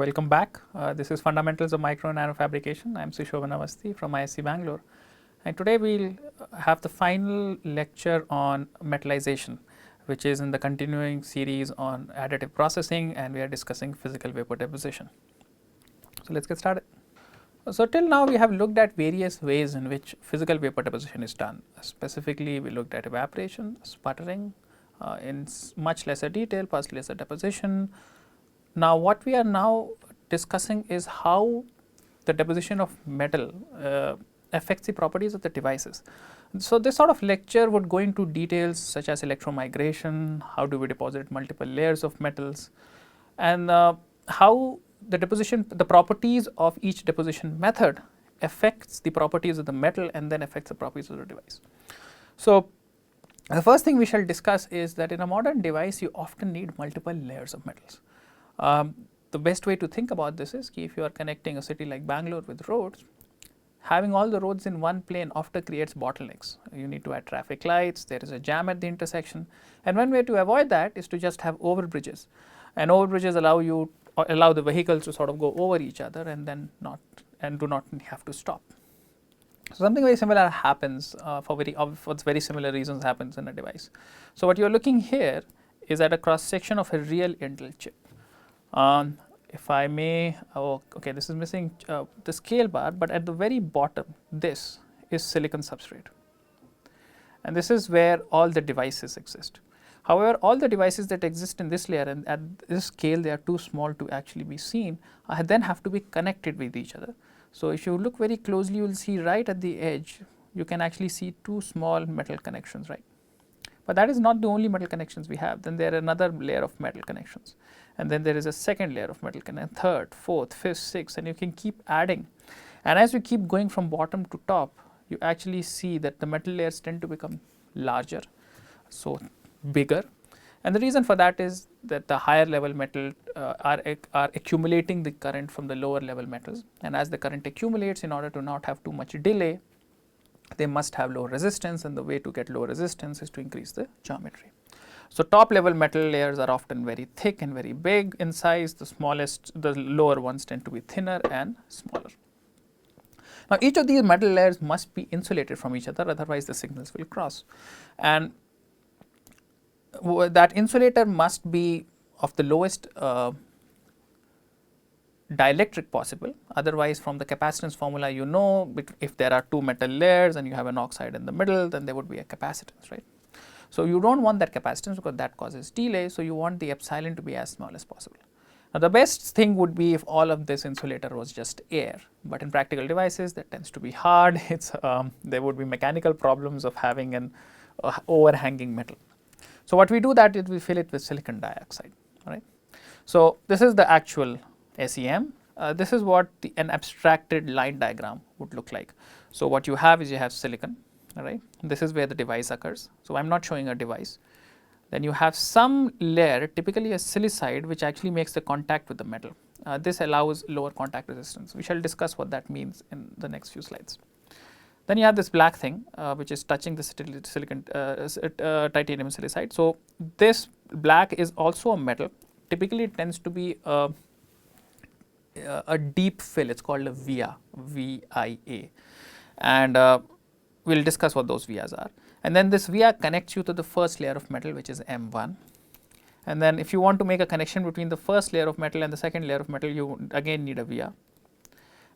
welcome back. This is Fundamentals of Micro and Nano Fabrication. I am Sushovan Avasthi from ISC Bangalore, and today we will have the final lecture on metallization, which is in the continuing series on additive processing, and we are discussing physical vapor deposition. So, let us get started. So, till now we have looked at various ways in which physical vapor deposition is done. Specifically, we looked at evaporation, sputtering, in much lesser detail, pulse laser deposition. Now, what we are now discussing is how the deposition of metal affects the properties of the devices. So, this sort of lecture would go into details such as electromigration, how do we deposit multiple layers of metals, and how the deposition, the properties of each deposition method affects the properties of the metal and then affects the properties of the device. So, the first thing we shall discuss is that in a modern device you often need multiple layers of metals. The best way to think about this is if you are connecting a city like Bangalore with roads, having all the roads in one plane often creates bottlenecks. You need to add traffic lights, there is a jam at the intersection, and one way to avoid that is to just have overbridges, and overbridges allow the vehicles to sort of go over each other and then do not have to stop. So, something very similar happens for very similar reasons happens in a device. So, what you are looking here is at a cross section of a real Intel chip. If I may, okay, this is missing the scale bar, but at the very bottom this is silicon substrate, and this is where all the devices exist. However, all the devices that exist in this layer and at this scale they are too small to actually be seen, then have to be connected with each other. So, if you look very closely, you will see right at the edge you can actually see two small metal connections, right. But that is not the only metal connections we have, then there are another layer of metal connections, and then there is a second layer of metal connection, third, fourth, fifth, sixth, and you can keep adding. And as you keep going from bottom to top, you actually see that the metal layers tend to become larger, so bigger. And the reason for that is that the higher level metal are accumulating the current from the lower level metals, and as the current accumulates, in order to not have too much delay, they must have low resistance, and the way to get low resistance is to increase the geometry. So, top level metal layers are often very thick and very big in size, the lower ones tend to be thinner and smaller. Now, each of these metal layers must be insulated from each other, otherwise the signals will cross, and that insulator must be of the lowest dielectric possible. Otherwise, from the capacitance formula, you know, if there are two metal layers and you have an oxide in the middle, then there would be a capacitance, right. So, you do not want that capacitance because that causes delay. So, you want the epsilon to be as small as possible. Now, the best thing would be if all of this insulator was just air, but in practical devices that tends to be hard. There would be mechanical problems of having an overhanging metal. So, what we do that is we fill it with silicon dioxide, right. So, this is the actual SEM. This is what an abstracted line diagram would look like. So, what you have is you have silicon, all right. This is where the device occurs. So, I am not showing a device. Then you have some layer, typically a silicide, which actually makes the contact with the metal. This allows lower contact resistance. We shall discuss what that means in the next few slides. Then you have this black thing which is touching the silicon titanium silicide. So, this black is also a metal. Typically, it tends to be a deep fill. It is called a via, VIA, and we will discuss what those vias are. And then this via connects you to the first layer of metal, which is M1. And then if you want to make a connection between the first layer of metal and the second layer of metal, you again need a via.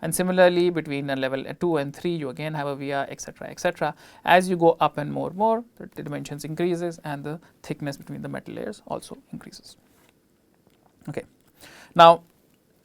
And similarly, between level 2 and 3, you again have a via, etc., etc. As you go up and more, the dimensions increases and the thickness between the metal layers also increases. Okay. Now,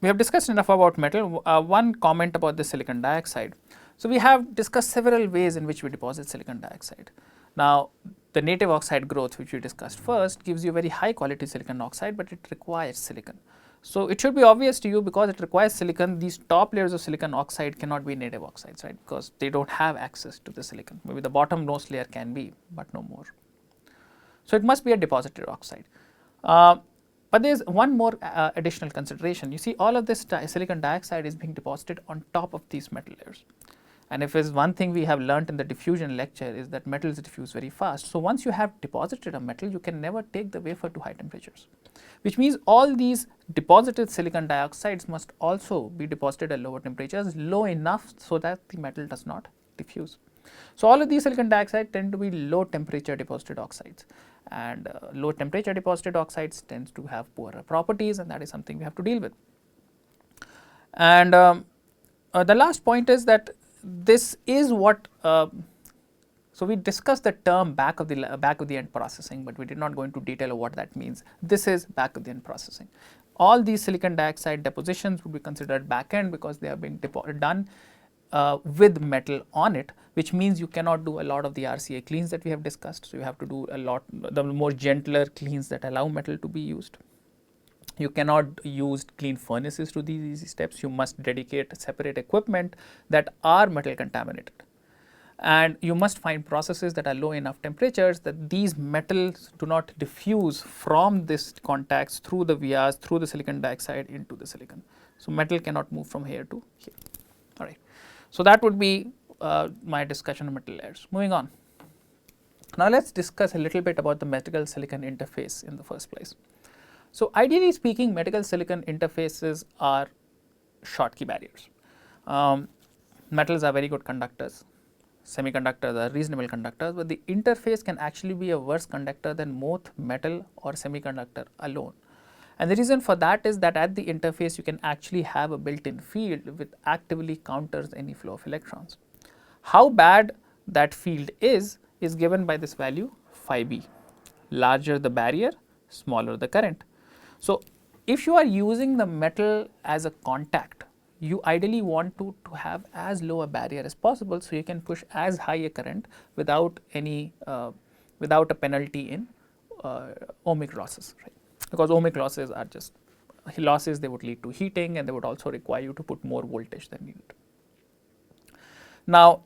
we have discussed enough about metal. One comment about the silicon dioxide. So, we have discussed several ways in which we deposit silicon dioxide. Now, the native oxide growth, which we discussed first, gives you very high quality silicon oxide, but it requires silicon. So, it should be obvious to you, because it requires silicon, these top layers of silicon oxide cannot be native oxides, right, because they do not have access to the silicon. Maybe the bottommost layer can be, but no more. So, it must be a deposited oxide. But there is one more additional consideration. You see, all of this silicon dioxide is being deposited on top of these metal layers, And if there's one thing we have learnt in the diffusion lecture is that metals diffuse very fast. So once you have deposited a metal, you can never take the wafer to high temperatures, which means all these deposited silicon dioxides must also be deposited at lower temperatures, low enough so that the metal does not diffuse. So all of these silicon dioxide tend to be low temperature deposited oxides, and low temperature deposited oxides tends to have poorer properties, and that is something we have to deal with. And the last point is that this is what so we discussed the term back of the end processing, but we did not go into detail of what that means. This is back of the end processing. All these silicon dioxide depositions would be considered back end because they are being done with metal on it, which means you cannot do a lot of the RCA cleans that we have discussed. So you have to do a lot the more gentler cleans that allow metal to be used. You cannot use clean furnaces to these steps. You must dedicate separate equipment that are metal contaminated. And you must find processes that are low enough temperatures that these metals do not diffuse from this contacts through the vias, through the silicon dioxide into the silicon. So metal cannot move from here to here. All right. So that would be my discussion of metal layers. Moving on. Now let's discuss a little bit about the metal silicon interface in the first place. So ideally speaking, metal silicon interfaces are Schottky barriers. Metals are very good conductors. Semiconductors are reasonable conductors, but the interface can actually be a worse conductor than both metal or semiconductor alone. And the reason for that is that at the interface you can actually have a built-in field which actively counters any flow of electrons. How bad that field is given by this value phi b. Larger the barrier, smaller the current. So if you are using the metal as a contact, you ideally want to have as low a barrier as possible, so you can push as high a current without any without a penalty in ohmic losses, right? Because ohmic losses are just losses, they would lead to heating, and they would also require you to put more voltage than needed. Now,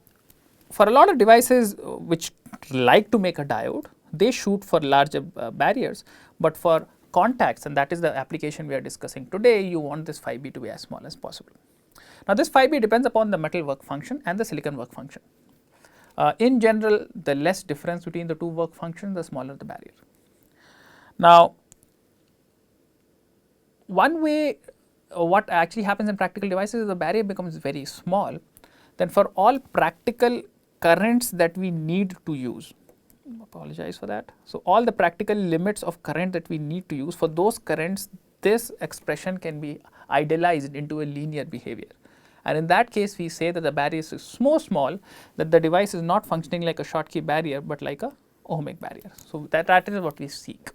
for a lot of devices which like to make a diode, they shoot for larger barriers, but for contacts, and that is the application we are discussing today, you want this phi b to be as small as possible. Now this phi b depends upon the metal work function and the silicon work function. In general, the less difference between the two work functions, the smaller the barrier. Now one way what actually happens in practical devices is the barrier becomes very small. Then for all practical currents that we need to use, apologize for that. So all the practical limits of current that we need to use, for those currents this expression can be idealized into a linear behavior. And in that case we say that the barrier is so small that the device is not functioning like a Schottky barrier but like a ohmic barrier. So that is what we seek.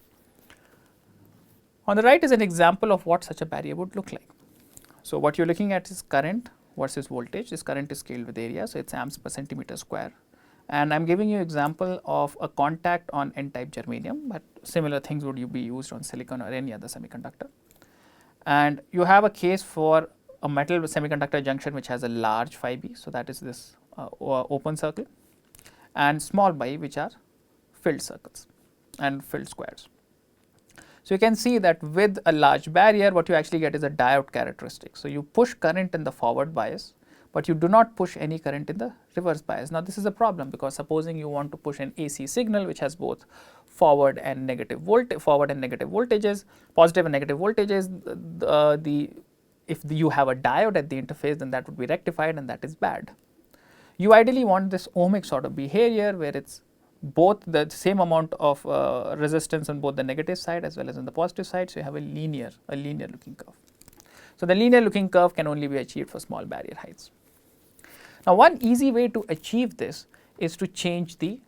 On the right is an example of what such a barrier would look like. So what you are looking at is current versus voltage. This current is scaled with area, so it's amps per centimeter square. And I am giving you an example of a contact on n-type germanium, but similar things would be used on silicon or any other semiconductor. And you have a case for a metal semiconductor junction which has a large phi b, so that is this open circle, and small bi, which are filled circles and filled squares. So you can see that with a large barrier what you actually get is a diode characteristic. So you push current in the forward bias, but you do not push any current in the reverse bias. Now this is a problem, because supposing you want to push an AC signal which has both forward and negative voltages, positive and negative voltages, if you have a diode at the interface, then that would be rectified, and that is bad. You ideally want this ohmic sort of behavior where it's both the same amount of resistance on both the negative side as well as on the positive side, so you have a linear looking curve. So the linear looking curve can only be achieved for small barrier heights. Now one easy way to achieve this is to change the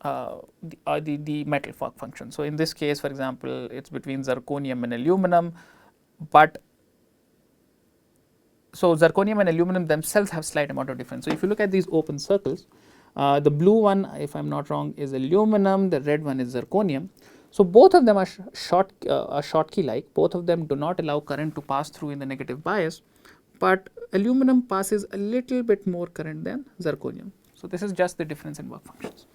metal work function. So in this case, for example, it's between zirconium and aluminum, but so zirconium and aluminum themselves have slight amount of difference. So if you look at these open circles, the blue one, if I am not wrong, is aluminum, the red one is zirconium. So both of them are Schottky like, both of them do not allow current to pass through in the negative bias, but aluminum passes a little bit more current than zirconium. So this is just the difference in work functions.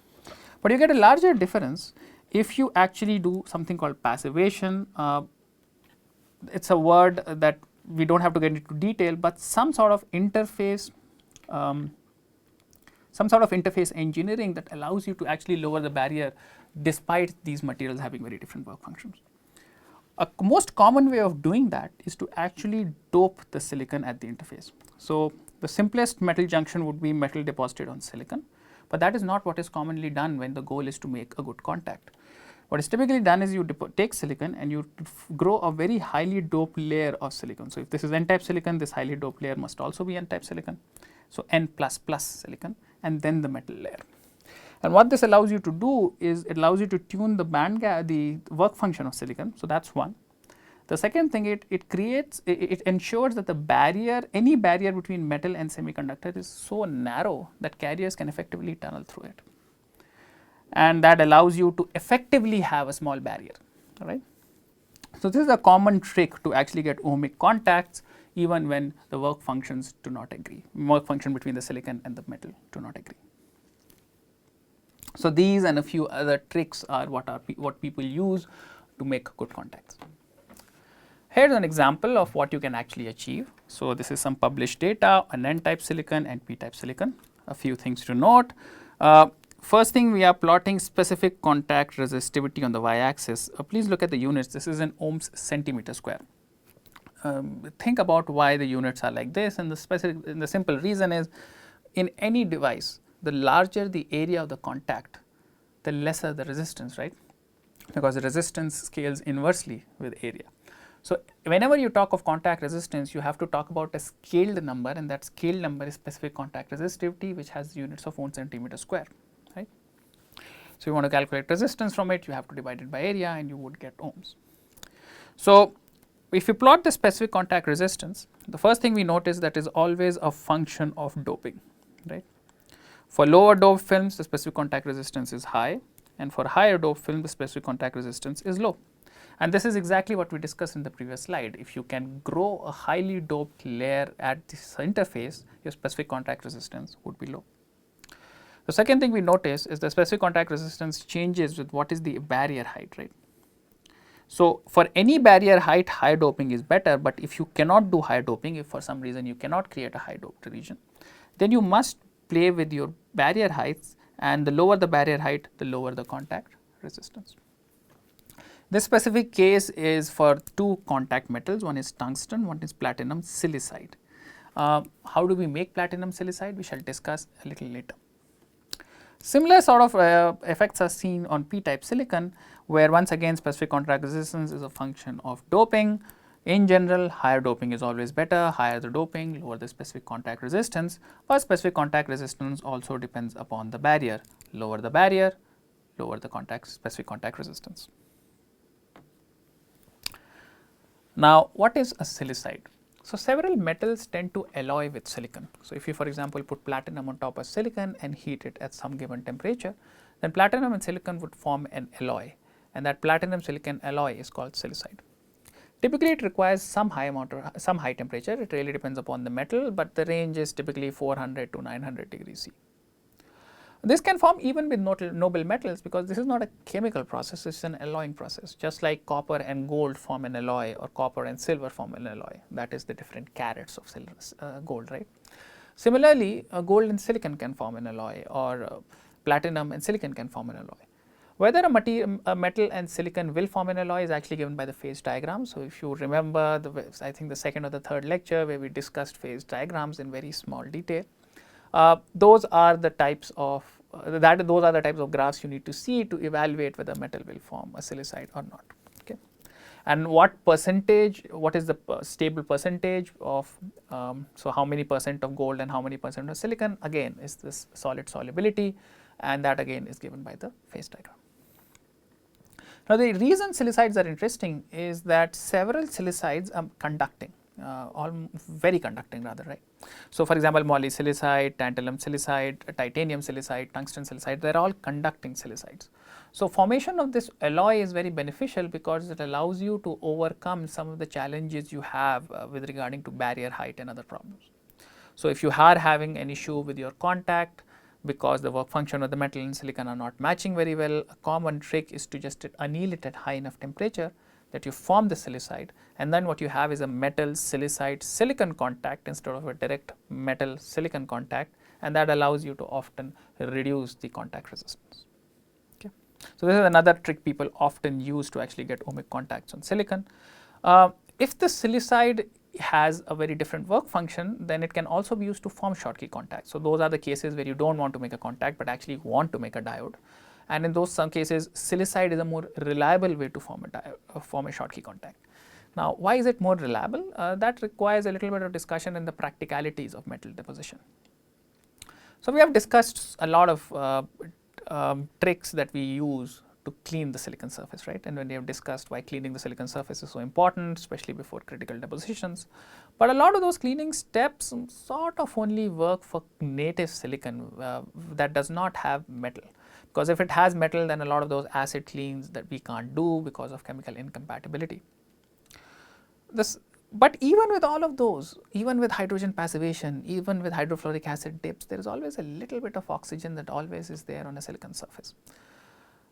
But you get a larger difference if you actually do something called passivation. It's a word that we don't have to get into detail, but some sort of interface some sort of interface engineering that allows you to actually lower the barrier despite these materials having very different work functions. A most common way of doing that is to actually dope the silicon at the interface. So, the simplest metal junction would be metal deposited on silicon, but that is not what is commonly done when the goal is to make a good contact. What is typically done is you take silicon and you grow a very highly doped layer of silicon. So, if this is n-type silicon, this highly doped layer must also be n-type silicon. So, n++ silicon and then the metal layer. And what this allows you to do is it allows you to tune the band gap, the work function of silicon. So, that is one. The second thing, it ensures that the barrier, any barrier between metal and semiconductor is so narrow that carriers can effectively tunnel through it. And that allows you to effectively have a small barrier, right. So, this is a common trick to actually get ohmic contacts even when the work functions do not agree, work function between the silicon and the metal do not agree. So, these and a few other tricks are what people use to make good contacts. Here is an example of what you can actually achieve. So, this is some published data on n-type silicon and p-type silicon. A few things to note. First thing, we are plotting specific contact resistivity on the y-axis. Please look at the units. This is in ohms centimeter square. Think about why the units are like this, and the simple reason is, in any device, the larger the area of the contact, the lesser the resistance, right? Because the resistance scales inversely with area. So, whenever you talk of contact resistance, you have to talk about a scaled number, and that scaled number is specific contact resistivity, which has units of 1 centimeter square, right. So, you want to calculate resistance from it, you have to divide it by area and you would get ohms. So, if you plot the specific contact resistance, the first thing we notice that is always a function of doping, right. For lower doped films, the specific contact resistance is high, and for higher doped film, the specific contact resistance is low. And this is exactly what we discussed in the previous slide. If you can grow a highly doped layer at this interface, your specific contact resistance would be low. The second thing we notice is the specific contact resistance changes with what is the barrier height, right. So, for any barrier height, high doping is better, but if you cannot do high doping, if for some reason you cannot create a high doped region, then you must play with your barrier heights, and the lower the barrier height, the lower the contact resistance. This specific case is for two contact metals, one is tungsten, one is platinum silicide. How do we make platinum silicide? We shall discuss a little later. Similar sort of effects are seen on p-type silicon, where once again specific contact resistance is a function of doping. In general, higher doping is always better, higher the doping, lower the specific contact resistance, but specific contact resistance also depends upon the barrier. Lower the barrier, lower the specific contact resistance. Now, what is a silicide? So, several metals tend to alloy with silicon. So, if you for example put platinum on top of silicon and heat it at some given temperature, then platinum and silicon would form an alloy, and that platinum silicon alloy is called silicide. Typically, it requires some high temperature. It really depends upon the metal, but the range is typically 400 to 900 degrees C. This can form even with noble metals, because this is not a chemical process, it is an alloying process, just like copper and gold form an alloy, or copper and silver form an alloy. That is the different carats of silver, gold, right. Similarly, gold and silicon can form an alloy, or platinum and silicon can form an alloy. Whether a metal and silicon will form an alloy is actually given by the phase diagram. So, if you remember I think the second or the third lecture where we discussed phase diagrams in very small detail, those are the types of graphs you need to see to evaluate whether metal will form a silicide or not. Okay. And what percentage, what is the stable percentage of, so how many percent of gold and how many percent of silicon, again is this solid solubility, and that again is given by the phase diagram. Now, the reason silicides are interesting is that several silicides are conducting, very conducting rather, right. So, for example, moly silicide, tantalum silicide, titanium silicide, tungsten silicide, they are all conducting silicides. So, formation of this alloy is very beneficial because it allows you to overcome some of the challenges you have with regarding to barrier height and other problems. So, if you are having an issue with your contact, because the work function of the metal and silicon are not matching very well, a common trick is to just anneal it at high enough temperature that you form the silicide, and then what you have is a metal silicide silicon contact instead of a direct metal silicon contact, and that allows you to often reduce the contact resistance. Okay. So, this is another trick people often use to actually get ohmic contacts on silicon. If the silicide has a very different work function, then it can also be used to form Schottky contacts. So, those are the cases where you do not want to make a contact, but actually want to make a diode. And in those some cases, silicide is a more reliable way to form a Schottky contact. Now, why is it more reliable? That requires a little bit of discussion in the practicalities of metal deposition. So, we have discussed a lot of tricks that we use to clean the silicon surface, right? And when we have discussed why cleaning the silicon surface is so important, especially before critical depositions. But a lot of those cleaning steps sort of only work for native silicon that does not have metal. Because if it has metal, then a lot of those acid cleans that we can't do because of chemical incompatibility. But even with all of those, even with hydrogen passivation, even with hydrofluoric acid dips, there is always a little bit of oxygen that always is there on a silicon surface.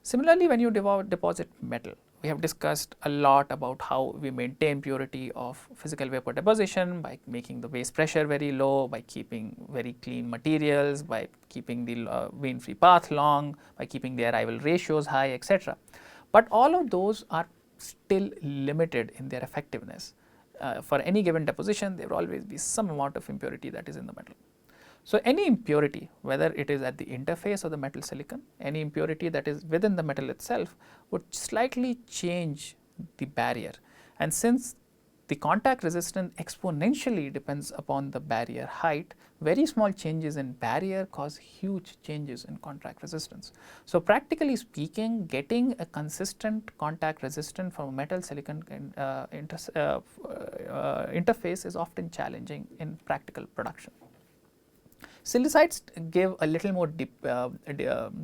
Similarly, when you deposit metal, we have discussed a lot about how we maintain purity of physical vapor deposition by making the base pressure very low, by keeping very clean materials, by keeping the vein free path long, by keeping the arrival ratios high, etc. But all of those are still limited in their effectiveness. For any given deposition, there will always be some amount of impurity that is in the metal. So, any impurity, whether it is at the interface of the metal silicon, any impurity that is within the metal itself, would slightly change the barrier. And since the contact resistance exponentially depends upon the barrier height, very small changes in barrier cause huge changes in contact resistance. So, practically speaking, getting a consistent contact resistance from a metal silicon interface is often challenging in practical production. Silicides give a little more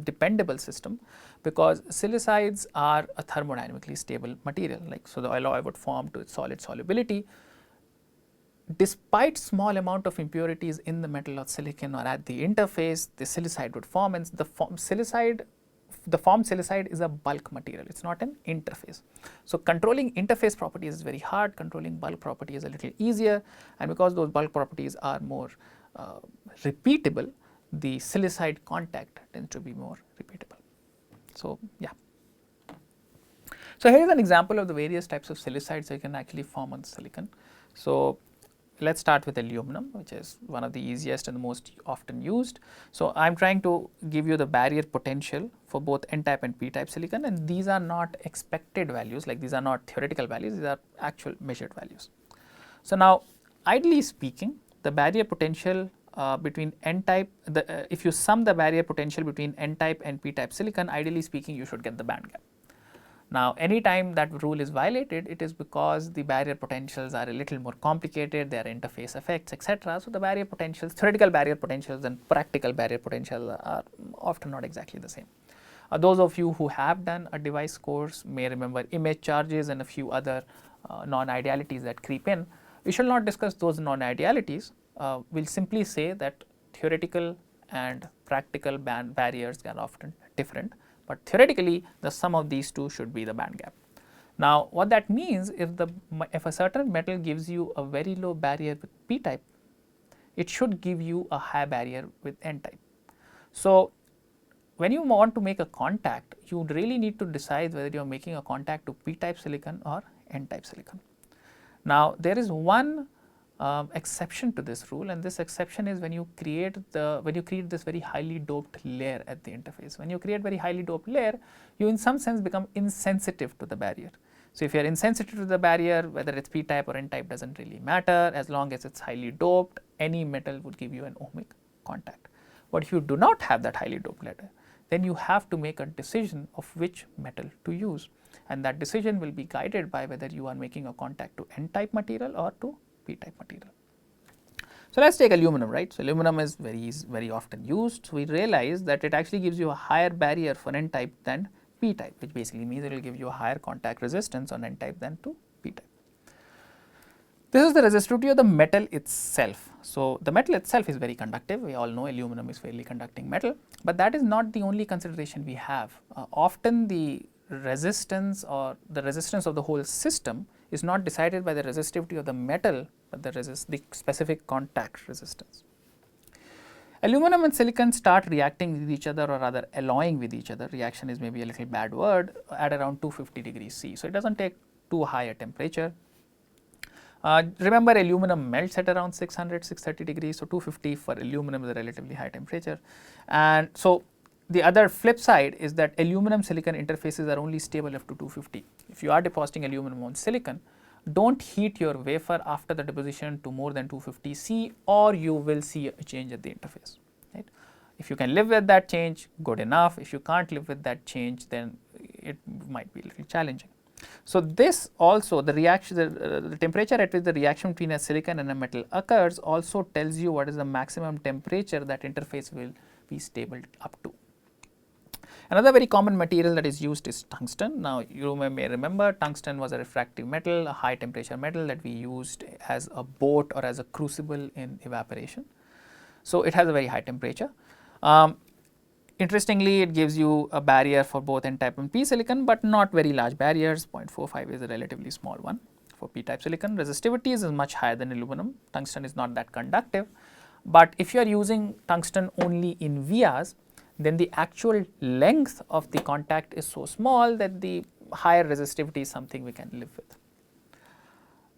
dependable system because silicides are a thermodynamically stable material, like so the alloy would form to its solid solubility. Despite small amount of impurities in the metal or silicon or at the interface, the silicide would form, and the formed silicide is a bulk material, it is not an interface. So, controlling interface properties is very hard, controlling bulk property is a little easier, and because those bulk properties are more repeatable, the silicide contact tends to be more repeatable. So, yeah. So, here is an example of the various types of silicides that you can actually form on silicon. So, let us start with aluminum, which is one of the easiest and the most often used. So, I am trying to give you the barrier potential for both n-type and p-type silicon, and these are not expected values, like these are not theoretical values, these are actual measured values. So, now ideally speaking, the barrier potential between n-type, if you sum the barrier potential between n-type and p-type silicon, ideally speaking you should get the band gap. Now, any time that rule is violated, it is because the barrier potentials are a little more complicated, there are interface effects, etc. So, the barrier potentials, theoretical barrier potentials and practical barrier potentials are often not exactly the same. Those of you who have done a device course may remember image charges and a few other non-idealities that creep in. We shall not discuss those non-idealities. We will simply say that theoretical and practical barriers are often different, but theoretically the sum of these two should be the band gap. Now, what that means, if a certain metal gives you a very low barrier with p-type, it should give you a high barrier with n-type. So, when you want to make a contact, you really need to decide whether you are making a contact to p-type silicon or n-type silicon. Now, there is one exception to this rule, and this exception is when you create this very highly doped layer at the interface. When you create very highly doped layer, you in some sense become insensitive to the barrier. So, if you are insensitive to the barrier, whether it is p-type or n-type does not really matter, as long as it is highly doped, any metal would give you an ohmic contact. But if you do not have that highly doped layer, then you have to make a decision of which metal to use, and that decision will be guided by whether you are making a contact to n-type material or to p-type material. So, let us take aluminum, right. So, aluminum is very often used. So, we realize that it actually gives you a higher barrier for n-type than p-type, which basically means it will give you a higher contact resistance on n-type than to p-type. This is the resistivity of the metal itself. So, the metal itself is very conductive. We all know aluminum is fairly conducting metal, but that is not the only consideration we have. Often the resistance or the resistance of the whole system is not decided by the resistivity of the metal, but the specific contact resistance. Aluminum and silicon start reacting with each other, or rather alloying with each other. Reaction is maybe a little bad word, at around 250 degrees C. So, it does not take too high a temperature. Remember, aluminum melts at around 600, 630 degrees. So, 250 for aluminum is a relatively high temperature. And so, the other flip side is that aluminum silicon interfaces are only stable up to 250. If you are depositing aluminum on silicon, do not heat your wafer after the deposition to more than 250 C, or you will see a change at the interface. Right? If you can live with that change, good enough. If you can't live with that change, then it might be a little challenging. So, this also the reaction, the temperature at which the reaction between a silicon and a metal occurs also tells you what is the maximum temperature that interface will be stable up to. Another very common material that is used is tungsten. Now, you may remember tungsten was a refractive metal, a high temperature metal that we used as a boat or as a crucible in evaporation. So, it has a very high temperature. Interestingly, it gives you a barrier for both n-type and p silicon, but not very large barriers. 0.45 is a relatively small one for p-type silicon. Resistivity is much higher than aluminum. Tungsten is not that conductive, but if you are using tungsten only in vias, then the actual length of the contact is so small that the higher resistivity is something we can live with.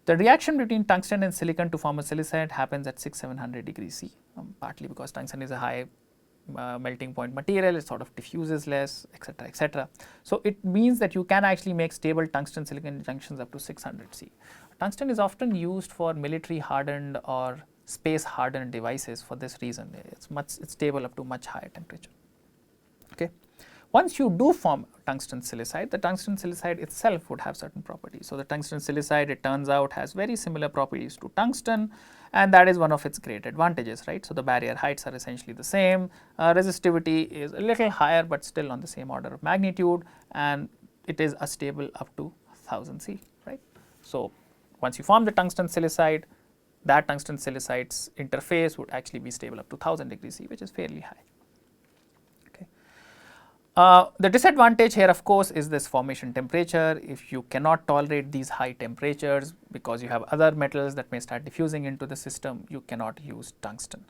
The reaction between tungsten and silicon to form a silicide happens at 600-700 degrees C, partly because tungsten is a high melting point material, it sort of diffuses less, etc., etc. So, it means that you can actually make stable tungsten silicon junctions up to 600 C. Tungsten is often used for military hardened or space hardened devices for this reason. It's stable up to much higher temperature. Okay. Once you do form tungsten silicide, the tungsten silicide itself would have certain properties. So, the tungsten silicide, it turns out, has very similar properties to tungsten, and that is one of its great advantages, right. So, the barrier heights are essentially the same, resistivity is a little higher, but still on the same order of magnitude, and it is stable up to 1000 C, right. So, once you form the tungsten silicide, that tungsten silicide's interface would actually be stable up to 1000 degrees C, which is fairly high. The disadvantage here, of course, is this formation temperature. If you cannot tolerate these high temperatures because you have other metals that may start diffusing into the system, you cannot use tungsten.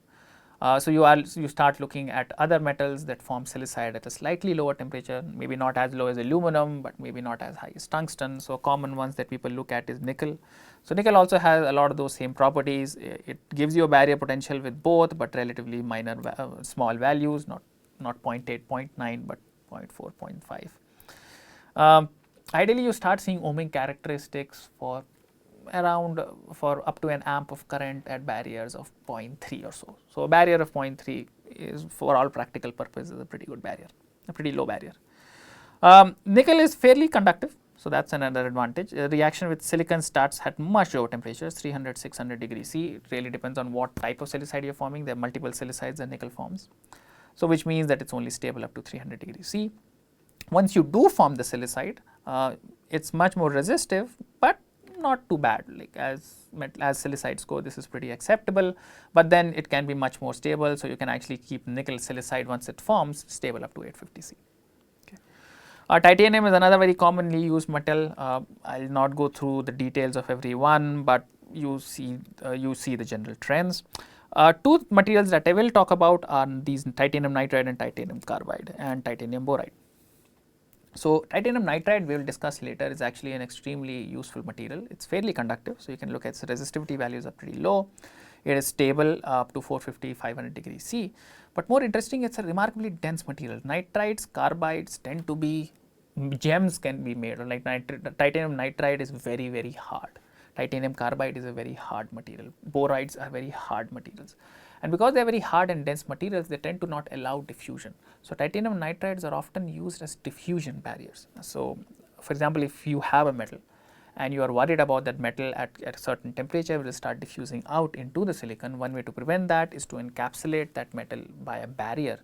So, you start looking at other metals that form silicide at a slightly lower temperature, maybe not as low as aluminum, but maybe not as high as tungsten. So, common ones that people look at is nickel. So, nickel also has a lot of those same properties. It gives you a barrier potential with both, but relatively minor small values, not 0.8, 0.9, but 0.4, 0.5. Ideally, you start seeing ohmic characteristics for up to an amp of current at barriers of 0.3 or so. So, a barrier of 0.3 is, for all practical purposes, a pretty good barrier, a pretty low barrier. Nickel is fairly conductive, so that is another advantage. Reaction with silicon starts at much lower temperatures, 300, 600 degrees C. It really depends on what type of silicide you are forming. There are multiple silicides that nickel forms. So, which means that it is only stable up to 300 degrees C. Once you do form the silicide, it is much more resistive, but not too bad. Like as silicides go, this is pretty acceptable, but then it can be much more stable. So, you can actually keep nickel silicide once it forms stable up to 850 C. Okay. Titanium is another very commonly used metal. I will not go through the details of every one, but you see the general trends. Two materials that I will talk about are these titanium nitride and titanium carbide and titanium boride. So, titanium nitride we will discuss later is actually an extremely useful material. It is fairly conductive. So, you can look at its resistivity values are pretty low. It is stable up to 450, 500 degrees C. But more interesting, it is a remarkably dense material. Nitrides, carbides tend to be, gems can be made, like titanium nitride is very, very hard. Titanium carbide is a very hard material. Borides are very hard materials. And because they are very hard and dense materials, they tend to not allow diffusion. So, titanium nitrides are often used as diffusion barriers. So, for example, if you have a metal and you are worried about that metal at a certain temperature will start diffusing out into the silicon, one way to prevent that is to encapsulate that metal by a barrier,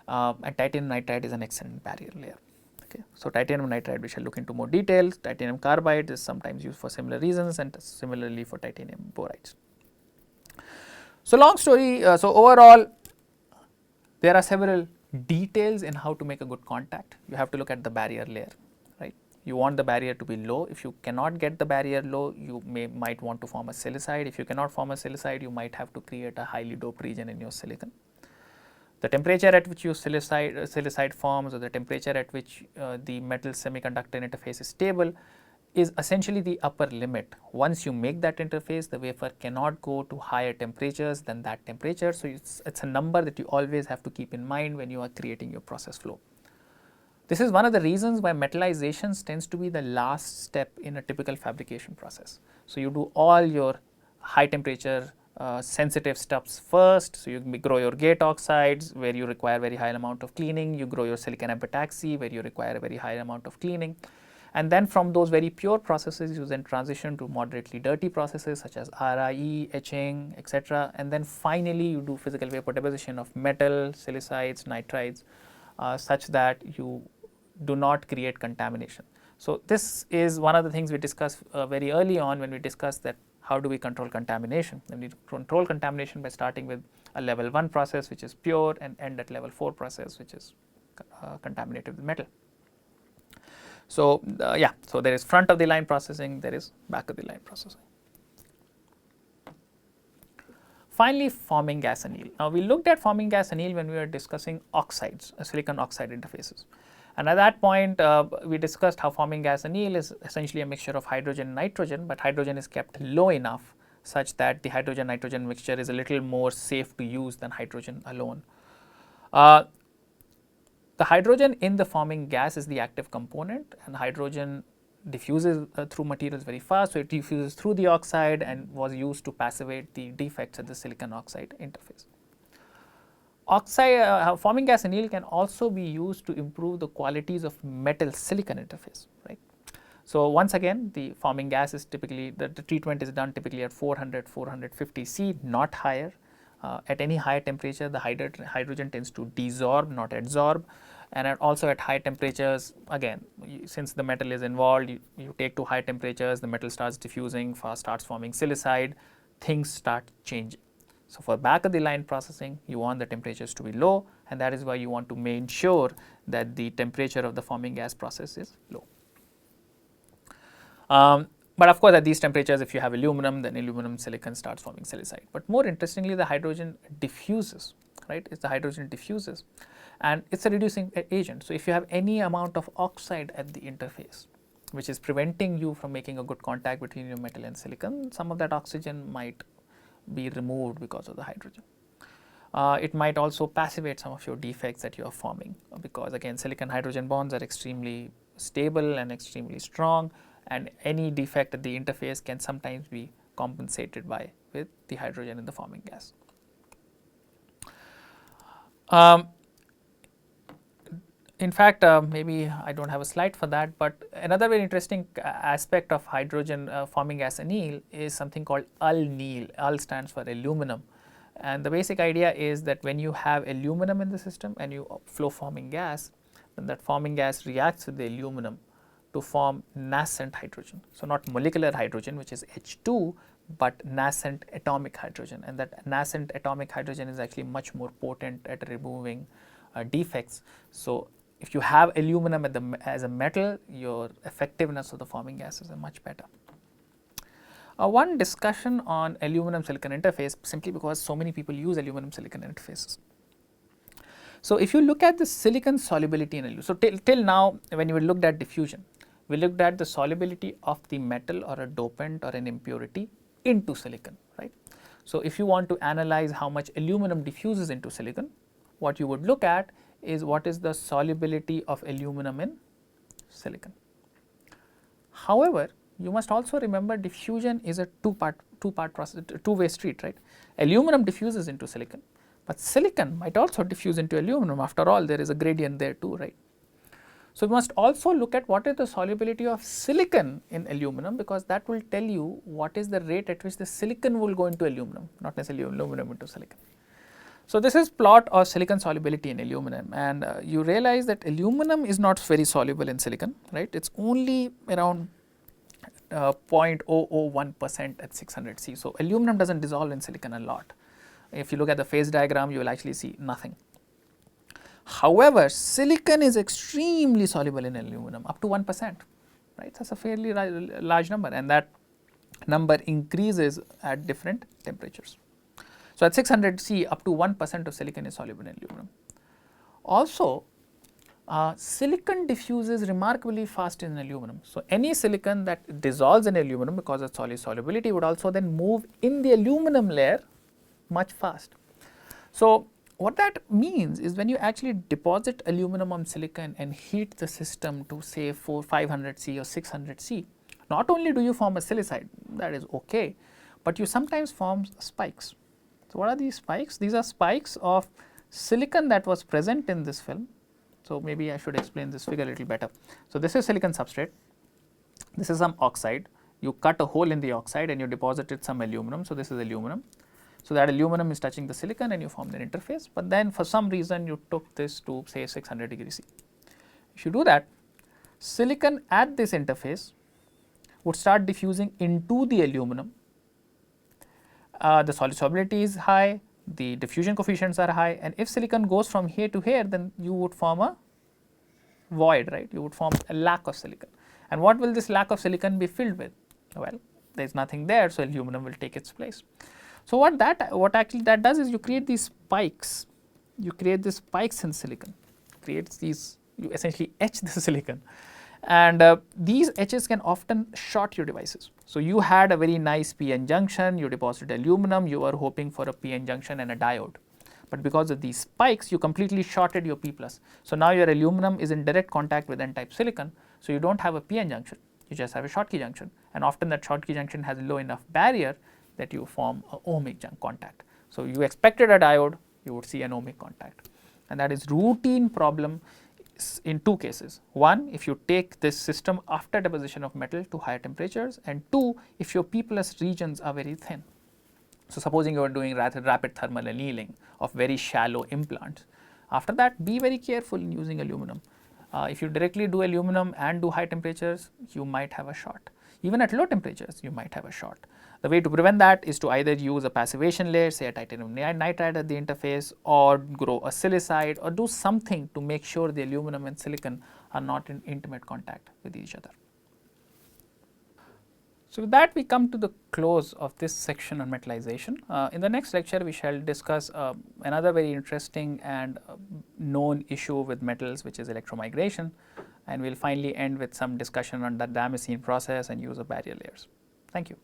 and titanium nitride is an excellent barrier layer. Okay. So, titanium nitride we shall look into more details. Titanium carbide is sometimes used for similar reasons, and similarly for titanium borides. So, long story, so overall there are several details in how to make a good contact. You have to look at the barrier layer, right. you want the barrier to be low. If you cannot get the barrier low, you might want to form a silicide. If you cannot form a silicide, you might have to create a highly doped region in your silicon. The temperature at which your silicide forms, or the temperature at which the metal semiconductor interface is stable, is essentially the upper limit. Once you make that interface, the wafer cannot go to higher temperatures than that temperature. So, it's a number that you always have to keep in mind when you are creating your process flow. This is one of the reasons why metallization tends to be the last step in a typical fabrication process. So, you do all your high temperature sensitive steps first. So, you grow your gate oxides where you require very high amount of cleaning, you grow your silicon epitaxy where you require a very high amount of cleaning, and then from those very pure processes you then transition to moderately dirty processes such as RIE, etching, etc. And then finally you do physical vapor deposition of metal, silicides, nitrides such that you do not create contamination. So, this is one of the things we discussed very early on when we discussed that how do we control contamination. And we control contamination by starting with a level 1 process which is pure and end at level 4 process which is contaminated with metal. So, yeah, so there is front of the line processing, there is back of the line processing. Finally, forming gas anneal. Now, we looked at forming gas anneal when we were discussing oxides, silicon oxide interfaces. And at that point, we discussed how forming gas anneal is essentially a mixture of hydrogen and nitrogen, but hydrogen is kept low enough such that the hydrogen nitrogen mixture is a little more safe to use than hydrogen alone. The hydrogen in the forming gas is the active component, and hydrogen diffuses through materials very fast. So, it diffuses through the oxide and was used to passivate the defects at the silicon oxide interface. Forming gas anneal can also be used to improve the qualities of metal silicon interface, right. So, once again the forming gas is typically, the treatment is done typically at 400, 450 C, not higher. At any higher temperature, the hydrogen tends to desorb, not adsorb, and also at high temperatures, again, since the metal is involved, you take to high temperatures, the metal starts diffusing, starts forming silicide, things start changing. So, for back of the line processing, you want the temperatures to be low, and that is why you want to make sure that the temperature of the forming gas process is low. But of course, at these temperatures, if you have aluminum, then aluminum silicon starts forming silicide. But more interestingly, the hydrogen diffuses, right? It's the hydrogen diffuses, and it's a reducing agent. So, if you have any amount of oxide at the interface, which is preventing you from making a good contact between your metal and silicon, some of that oxygen might be removed because of the hydrogen. It might also passivate some of your defects that you are forming, because again silicon hydrogen bonds are extremely stable and extremely strong, and any defect at the interface can sometimes be compensated with the hydrogen in the forming gas. In fact, maybe I do not have a slide for that, but another very interesting aspect of hydrogen forming gas anneal is something called UL-NEAL. UL stands for aluminum, and the basic idea is that when you have aluminum in the system and you flow forming gas, then that forming gas reacts with the aluminum to form nascent hydrogen. So, not molecular hydrogen which is H2, but nascent atomic hydrogen, and that nascent atomic hydrogen is actually much more potent at removing defects. So, if you have aluminum as a metal, your effectiveness of the forming gas is much better. One discussion on aluminum silicon interface, simply because so many people use aluminum silicon interfaces. So, if you look at the silicon solubility in aluminum, so till now when we looked at diffusion, we looked at the solubility of the metal or a dopant or an impurity into silicon, right. So, if you want to analyze how much aluminum diffuses into silicon, what you would look at is what is the solubility of aluminum in silicon. However, you must also remember diffusion is a two-part process, two-way street, right. Aluminum diffuses into silicon, but silicon might also diffuse into aluminum. After all, there is a gradient there too, right. So, we must also look at what is the solubility of silicon in aluminum, because that will tell you what is the rate at which the silicon will go into aluminum, not necessarily aluminum into silicon. So, this is plot of silicon solubility in aluminum, and you realize that aluminum is not very soluble in silicon, right. It is only around 0.001% at 600 C. So, aluminum does not dissolve in silicon a lot. If you look at the phase diagram, you will actually see nothing. However, silicon is extremely soluble in aluminum, up to 1%. right? That's a fairly large number, and that number increases at different temperatures. So, at 600 C, up to 1% of silicon is soluble in aluminum. Also, silicon diffuses remarkably fast in aluminum. So, any silicon that dissolves in aluminum because of solid solubility would also then move in the aluminum layer much fast. So, what that means is when you actually deposit aluminum on silicon and heat the system to say 500 C or 600 C, not only do you form a silicide, that is okay, but you sometimes form spikes. So, what are these spikes? These are spikes of silicon that was present in this film. So, maybe I should explain this figure a little better. So, this is silicon substrate, this is some oxide, you cut a hole in the oxide and you deposited some aluminum. So, this is aluminum. So, that aluminum is touching the silicon and you formed an interface, but then for some reason you took this to say 600 degrees C. If you do that, silicon at this interface would start diffusing into the aluminum. The solid solubility is high, the diffusion coefficients are high, and if silicon goes from here to here, then you would form a void, right? You would form a lack of silicon. And what will this lack of silicon be filled with? Well, there is nothing there, so aluminum will take its place. So, what actually that does is you create these spikes, you create these spikes in silicon, creates these, you essentially etch the silicon, and these etches can often short your devices. So, you had a very nice p-n junction, you deposited aluminum, you were hoping for a p-n junction and a diode, but because of these spikes you completely shorted your p+. So, now your aluminum is in direct contact with n-type silicon, so you do not have a p-n junction, you just have a Schottky junction, and often that Schottky junction has a low enough barrier that you form a ohmic contact. So, you expected a diode, you would see an ohmic contact, and that is routine problem in two cases. One, if you take this system after deposition of metal to higher temperatures, and two, if your p+ regions are very thin. So, supposing you are doing rapid thermal annealing of very shallow implants, after that be very careful in using aluminum. If you directly do aluminum and do high temperatures, you might have a short. Even at low temperatures, you might have a short. The way to prevent that is to either use a passivation layer, say a titanium nitride at the interface, or grow a silicide, or do something to make sure the aluminum and silicon are not in intimate contact with each other. So, with that we come to the close of this section on metallization. In the next lecture we shall discuss another very interesting and known issue with metals, which is electromigration, and we will finally end with some discussion on the Damascene process and use of barrier layers. Thank you.